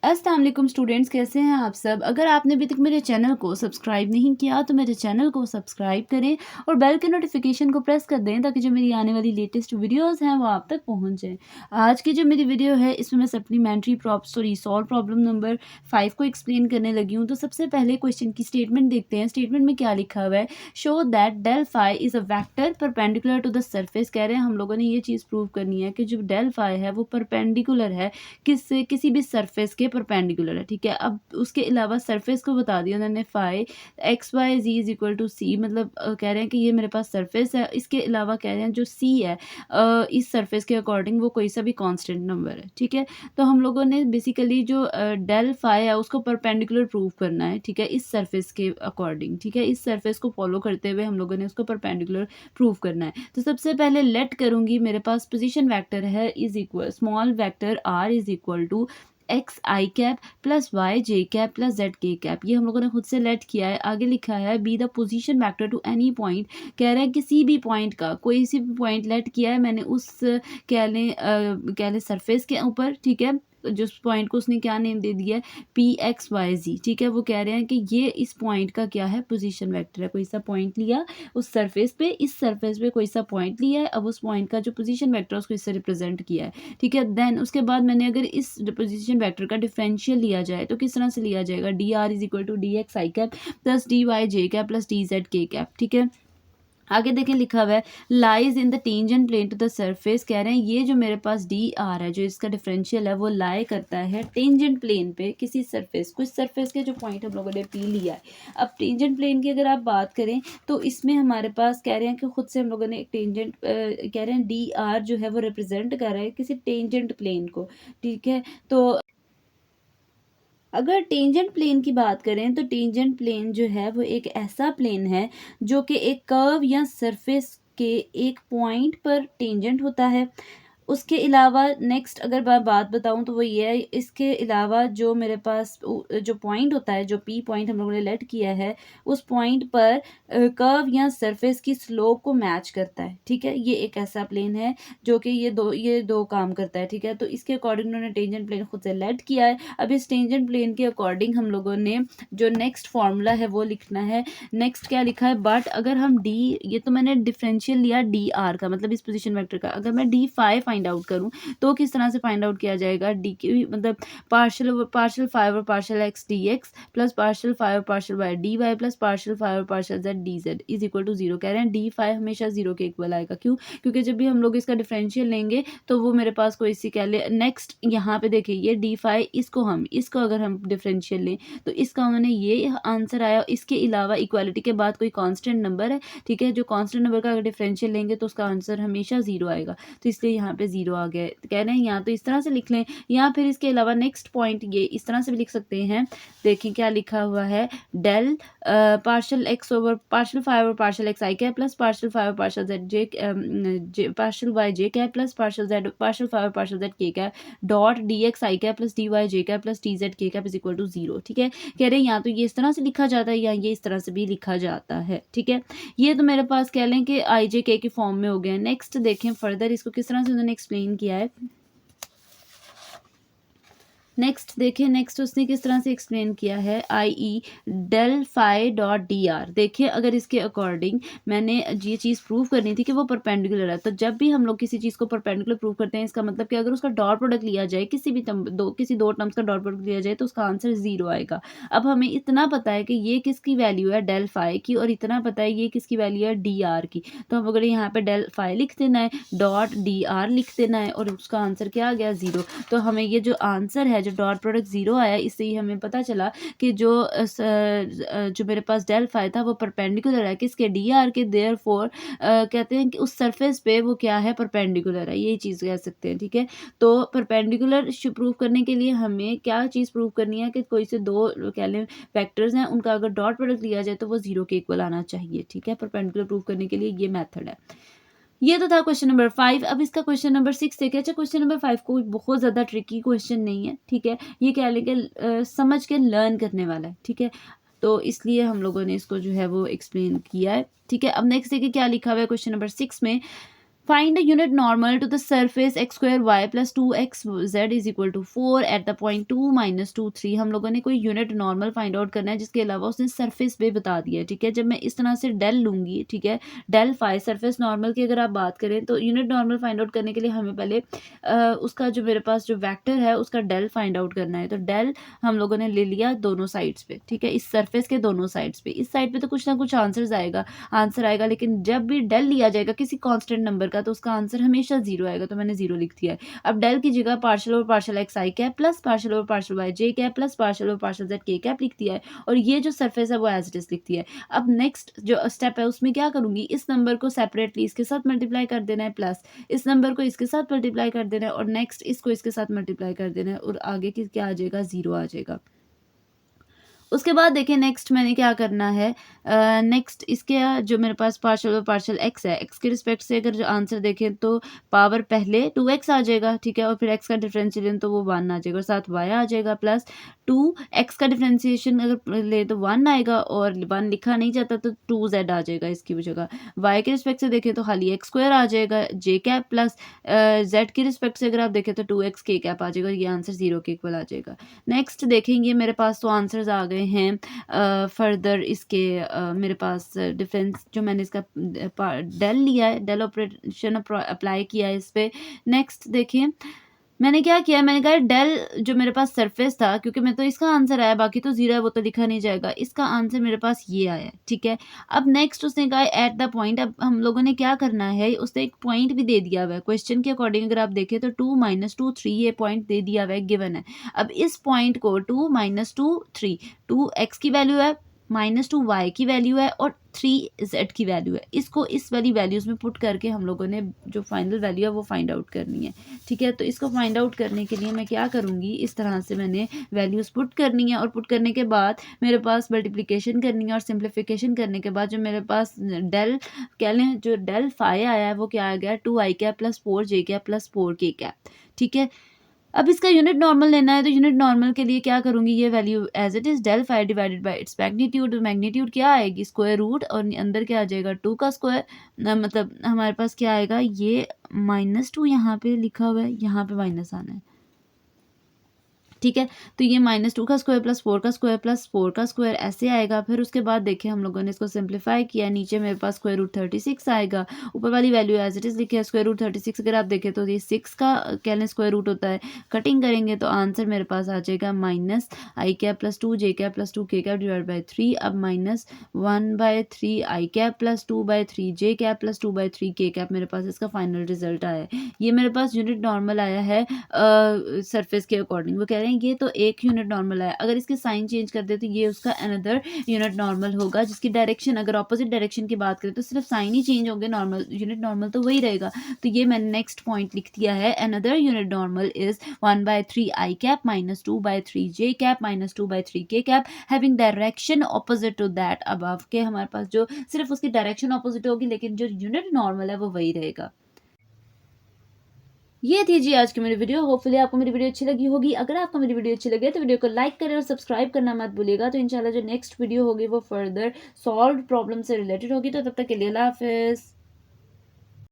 अस्सलाम वालेकुम स्टूडेंट्स, कैसे हैं आप सब। अगर आपने अभी तक मेरे चैनल को सब्सक्राइब नहीं किया तो मेरे चैनल को सब्सक्राइब करें और बेल के नोटिफिकेशन को प्रेस कर दें ताकि जो मेरी आने वाली लेटेस्ट वीडियोस हैं वो आप तक पहुंच जाएं। आज की जो मेरी वीडियो है इसमें मैं सप्लीमेंट्री सॉल्व प्रॉब्लम नंबर 5 को एक्सप्लेन करने लगी हूँ। तो सबसे पहले क्वेश्चन की स्टेटमेंट देखते हैं। स्टेटमेंट में क्या लिखा हुआ है, show that del phi is a vector perpendicular to the surface. कह रहे हैं हम लोगों ने ये चीज़ प्रूव करनी है कि जो डेल फाई है वो परपेंडिकुलर है किससे, किसी भी सरफेस के परपेंडिकुलर है। ठीक है, अब उसके अलावा सरफेस को बता दिया उन्होंने phi X Y G is equal to C, मतलब कह रहे हैं कि ये मेरे पास सरफेस है। इसके अलावा कह रहे हैं जो सी है इस सरफेस के अकॉर्डिंग वो कोई सा भी कांस्टेंट नंबर है। ठीक है, तो हम लोगों ने बेसिकली जो डेल फाई है उसको परपेंडिकुलर प्रूव करना है। ठीक है, इस सरफेस के अकॉर्डिंग। ठीक है, इस सरफेस को फॉलो करते हुए हम लोगों ने उसको परपेंडिकुलर प्रूव करना है। तो सबसे पहले लेट करूंगी, मेरे पास पोजीशन वेक्टर है is equal small vector R is equal to X I cap plus Y J cap plus Z K cap. ये हम लोगों ने खुद से लेट किया है। आगे लिखा है be the position vector to any point. कह रहे हैं किसी भी पॉइंट का, कोई सी भी पॉइंट लेट किया है मैंने उस कह लें सरफेस के ऊपर। ठीक है, जिस पॉइंट को उसने क्या नेम दे दिया है, पी एक्स वाई जी। ठीक है, वो कह रहे हैं कि ये इस पॉइंट का क्या है, पोजीशन वेक्टर है। कोई सा पॉइंट लिया उस सरफेस पे, इस सरफेस पे कोई सा पॉइंट लिया है, अब उस पॉइंट का जो पोजीशन वेक्टर है उसको इससे रिप्रेजेंट किया है। ठीक है, देन उसके बाद मैंने अगर इस पोजीशन वेक्टर का डिफरेंशियल लिया जाए तो किस तरह से लिया जाएगा, D R is equal to D X I cap plus D Y J cap plus D Z K cap. ठीक है, आगे देखें लिखा हुआ है lies in the tangent plane to the surface. कह रहे हैं ये जो मेरे पास डी आर है, जो इसका डिफरेंशियल है, वो लाई करता है टेंजेंट प्लेन पे किसी सरफेस, कुछ सरफेस के जो पॉइंट हम लोगों ने पी लिया है। अब टेंजेंट प्लेन की अगर आप बात करें तो इसमें हमारे पास कह रहे हैं कि खुद से हम लोगों ने एक टेंजेंट कह रहे हैं डी आर जो है वो रिप्रेजेंट कर रहा है किसी टेंजेंट प्लेन को। ठीक है, तो अगर टेंजेंट प्लेन की बात करें तो टेंजेंट प्लेन जो है वो एक ऐसा प्लेन है जो कि एक कर्व या सरफेस के एक पॉइंट पर टेंजेंट होता है। उसके अलावा नेक्स्ट अगर मैं बात बताऊं तो वो ये है, इसके अलावा जो मेरे पास जो पॉइंट होता है, जो पी पॉइंट हम लोगों ने लेट किया है, उस पॉइंट पर कर्व या सरफेस की स्लोप को मैच करता है। ठीक है, ये एक ऐसा प्लेन है जो कि ये दो काम करता है। ठीक है, तो इसके अकॉर्डिंग उन्होंने टेंजेंट प्लेन खुद से लेट किया है। अब इस टेंजेंट प्लेन के अकॉर्डिंग हम लोगों ने जो नेक्स्ट फॉर्मूला है वो लिखना है। नेक्स्ट क्या लिखा है, बट अगर हम डी, ये तो मैंने डिफरेंशियल लिया डी आर का, मतलब इस पोजीशन वेक्टर का, अगर मैं डी फाइव फाइंड आउट करूं तो किस तरह से फाइंड आउट किया जाएगा, डी की मतलब पार्शियल फाइव और partial X D X plus partial five और partial Y D Y plus partial five और partial Z D Z is equal to zero. कह रहे हैं डी फाइव हमेशा जीरो के इक्वल आएगा। क्यों? क्योंकि जब भी हम लोग इसका डिफरेंशियल लेंगे तो वो मेरे पास कोई सी कह ले। नेक्स्ट यहाँ पे देखिए ये डी फाइव, इसको अगर हम डिफरेंशियल लें तो इसका उन्होंने ये आंसर आया। इसके अलावा इक्वालिटी के बाद कोई कांस्टेंट नंबर है। ठीक है, जो कांस्टेंट नंबर का अगर डिफरेंशियल लेंगे तो उसका आंसर हमेशा जीरो आएगा, तो इसलिए यहाँ पे जीरो आ गया है। तो कह रहे हैं यहाँ तो इस तरह से लिख लें, या फिर इसके अलावा नेक्स्ट पॉइंट ये इस तरह से भी लिख सकते हैं। देखें क्या लिखा हुआ है, del partial X over partial five और partial X I cap plus partial five और partial Z partial Y J cap plus partial Z partial five और partial Z K cap dot D X I cap plus D Y J cap plus D Z K cap is equal to zero. ठीक है, कह रहे हैं यहाँ तो ये इस तरह से लिखा जाता है या ये इस तरह से भी लिखा जाता है। ठीक है, ये तो मेरे पास कह लें कि आई जे के फॉर्म में हो गया। नेक्स्ट देखें फर्दर इसको किस तरह से उन्होंने एक्सप्लेन किया है। नेक्स्ट देखिए, नेक्स्ट उसने किस तरह से एक्सप्लेन किया है, I E del phi dot D R. देखिए अगर इसके अकॉर्डिंग मैंने ये चीज़ प्रूव करनी थी कि वो परपेंडिकुलर है, तो जब भी हम लोग किसी चीज़ को परपेंडिकुलर प्रूव करते हैं इसका मतलब कि अगर उसका डॉट प्रोडक्ट लिया जाए, किसी दो टर्म्स का डॉट प्रोडक्ट लिया जाए तो उसका आंसर जीरो आएगा। अब हमें इतना पता है कि ये किसकी वैल्यू है, डेल फाई की, और इतना पता है ये किसकी वैल्यू है, डी आर की। तो हम अगर यहाँ पे डेल फाई लिख देना है, डॉट डी आर लिख देना है, और उसका आंसर क्या आ गया, जीरो। तो हमें ये जो आंसर है, जो डॉट प्रोडक्ट जीरो आया, इससे ही हमें पता चला कि जो मेरे पास डेल फाई था वो परपेंडिकुलर है किसके, डी आर के। देयरफॉर कहते हैं कि उस सरफेस पे वो क्या है, परपेंडिकुलर है, यही चीज़ कह सकते हैं। ठीक है, तो परपेंडिकुलर प्रूव करने के लिए हमें क्या चीज़ प्रूव करनी है कि कोई से दो कह लें वेक्टर्स हैं, उनका अगर डॉट प्रोडक्ट लिया जाए तो वो जीरो के इक्वल आना चाहिए। ठीक है, परपेंडिकुलर प्रूव करने के लिए ये मेथड है। ये तो था क्वेश्चन नंबर 5। अब इसका क्वेश्चन नंबर 6 देखिए। अच्छा, क्वेश्चन नंबर 5 कोई बहुत ज़्यादा ट्रिकी क्वेश्चन नहीं है। ठीक है, ये कह लें कि समझ के लर्न करने वाला है। ठीक है, तो इसलिए हम लोगों ने इसको जो है वो एक्सप्लेन किया है। ठीक है, अब नेक्स्ट देखिए क्या लिखा हुआ है क्वेश्चन नंबर 6 में। Find the unit normal to the surface X square Y plus 2xz is equal to 4 at the point 2 minus 2 3। हम लोगों ने कोई यूनिट नॉर्मल फाइंड आउट करना है जिसके अलावा उसने सरफेस पे बता दिया है, ठीक है। जब मैं इस तरह से डेल लूँगी, ठीक है, डेल फाई सरफेस नॉर्मल की अगर आप बात करें तो यूनिट नॉर्मल फाइंड आउट करने के लिए हमें पहले उसका जो मेरे पास जो वेक्टर है उसका डेल फाइंड आउट करना है। तो डेल हम लोगों ने ले लिया दोनों साइड्स पे, ठीक है, इस सरफेस के दोनों साइड्स पे। इस साइड पे तो कुछ ना कुछ आंसर आएगा, लेकिन जब भी डेल लिया जाएगा किसी कांस्टेंट नंबर का तो उसका आंसर हमेशा जीरो आएगा, तो मैंने जीरो लिख दिया है। अब डेल की जगह partial over partial X I cap plus partial over partial Y J cap plus partial over partial Z K cap लिख दिया है, और ये जो सरफेस है वो एज इट इज लिख दिया है। अब नेक्स्ट जो स्टेप है उसमें क्या करूंगी, इस नंबर को सेपरेटली इसके साथ मल्टीप्लाई कर देना है, प्लस इस नंबर को इसके साथ मल्टीप्लाई कर देना है, और नेक्स्ट इसको इसके साथ मल्टीप्लाई कर देना है, और आगे की क्या आ जाएगा, जीरो आ जाएगा। उसके बाद देखिए नेक्स्ट मैंने क्या करना है, नेक्स्ट इसके जो मेरे पास पार्शियल पार्शियल एक्स है, एक्स के रिस्पेक्ट से अगर जो आंसर देखें तो पावर पहले 2x आ जाएगा, ठीक है, और फिर x का डिफरेंशिएशन तो वो 1 आ जाएगा, और साथ y आ जाएगा प्लस 2x का डिफरेंशिएशन अगर ले तो 1 आएगा, और 1 लिखा नहीं जाता तो 2z आ जाएगा इसकी जगह। y के रिस्पेक्ट से देखें तो खाली एक्स स्क्वायर आ जाएगा जे कैप, प्लस z के रिस्पेक्ट से अगर आप देखें तो 2x के कैप आ जाएगा, और ये आंसर 0 के इक्वल आ जाएगा। नेक्स्ट देखेंगे मेरे पास तो आंसर्स आ गए हैं। फर्दर इसके मेरे पास डिफरेंस जो मैंने इसका डेल लिया है, डेल ऑपरेशन अप्लाई किया है इस पे। नेक्स्ट देखिए मैंने क्या किया, मैंने कहा डेल जो मेरे पास सरफेस था, क्योंकि मैं तो इसका आंसर आया, बाकी तो जीरो है वो तो लिखा नहीं जाएगा, इसका आंसर मेरे पास ये आया, ठीक है। अब नेक्स्ट उसने कहा एट द पॉइंट, अब हम लोगों ने क्या करना है, उसने एक पॉइंट भी दे दिया हुआ है क्वेश्चन के अकॉर्डिंग, अगर आप देखें तो 2 - 2 3 ये पॉइंट दे दिया हुआ है, गिवन है। अब इस पॉइंट को 2 - 2 3 2x की वैल्यू है, -2y की वैल्यू है, और 3z की वैल्यू है, इसको इस वाली वैल्यूज़ में पुट करके हम लोगों ने जो फाइनल वैल्यू है वो फाइंड आउट करनी है, ठीक है। तो इसको फाइंड आउट करने के लिए मैं क्या करूँगी, इस तरह से मैंने वैल्यूज़ पुट करनी है, और पुट करने के बाद मेरे पास मल्टीप्लिकेशन करनी है, और सिंप्लीफिकेशन करने के बाद जो मेरे पास डेल कह लें, जो डेल फाई आया है वो क्या आ गया, 2i cap plus 4j cap plus 4k cap, ठीक है। अब इसका यूनिट नॉर्मल लेना है, तो यूनिट नॉर्मल के लिए क्या करूँगी, ये value as it is del phi divided by its magnitude, magnitude क्या आएगी, स्क्वायर रूट, और अंदर क्या आ जाएगा 2 का स्क्वायर, मतलब हमारे पास क्या आएगा, ये -2 यहाँ पे लिखा हुआ है, यहाँ पे माइनस आना है, ठीक है। तो ये -2 का स्क्वायर प्लस 4 का स्क्वायर प्लस 4 का स्क्वायर ऐसे आएगा। फिर उसके बाद देखिए हम लोगों ने इसको सिंप्लीफाई किया, नीचे मेरे पास स्क्वायर रूट 36 आएगा, ऊपर वाली वैल्यू एज इट इज़ लिखी है स्क्वायर रूट 36, अगर आप देखें तो ये 6 का कह लें स्क्वायर रूट होता है, कटिंग करेंगे तो आंसर मेरे पास आ जाएगा -i cap plus 2j cap plus 2k cap divide by 3। अब -1/3 i cap plus 2/3 j cap plus 2/3 k cap मेरे पास इसका फाइनल रिजल्ट आया है। ये मेरे पास यूनिट नॉर्मल आया है सरफेस के अकॉर्डिंग। वो कह रहे हैं ये तो एक यूनिट नॉर्मल आया, अगर इसके साइन चेंज कर दे तो ये उसका अनदर यूनिट नॉर्मल होगा, जिसकी डायरेक्शन अगर ऑपोजिट डायरेक्शन की बात करें तो सिर्फ साइन ही चेंज होंगे, नॉर्मल यूनिट नॉर्मल तो वही रहेगा। तो ये मैंने नेक्स्ट पॉइंट लिख दिया है, another unit normal is 1/3 i cap -2/3 j cap -2/3 k cap having direction opposite to that above के। हमारे पास जो सिर्फ उसकी डायरेक्शन ऑपोजिट होगी, लेकिन जो यूनिट नॉर्मल है वो वही रहेगा। ये थी जी आज की मेरी वीडियो। होपफुली आपको मेरी वीडियो अच्छी लगी होगी। अगर आपको मेरी वीडियो अच्छी लगे तो वीडियो को लाइक करें और सब्सक्राइब करना मत भूलिएगा। तो इंशाल्लाह जो नेक्स्ट वीडियो होगी वो फर्दर सॉल्व प्रॉब्लम से रिलेटेड होगी। तो तब तक के लिए अल्लाह हाफिज़।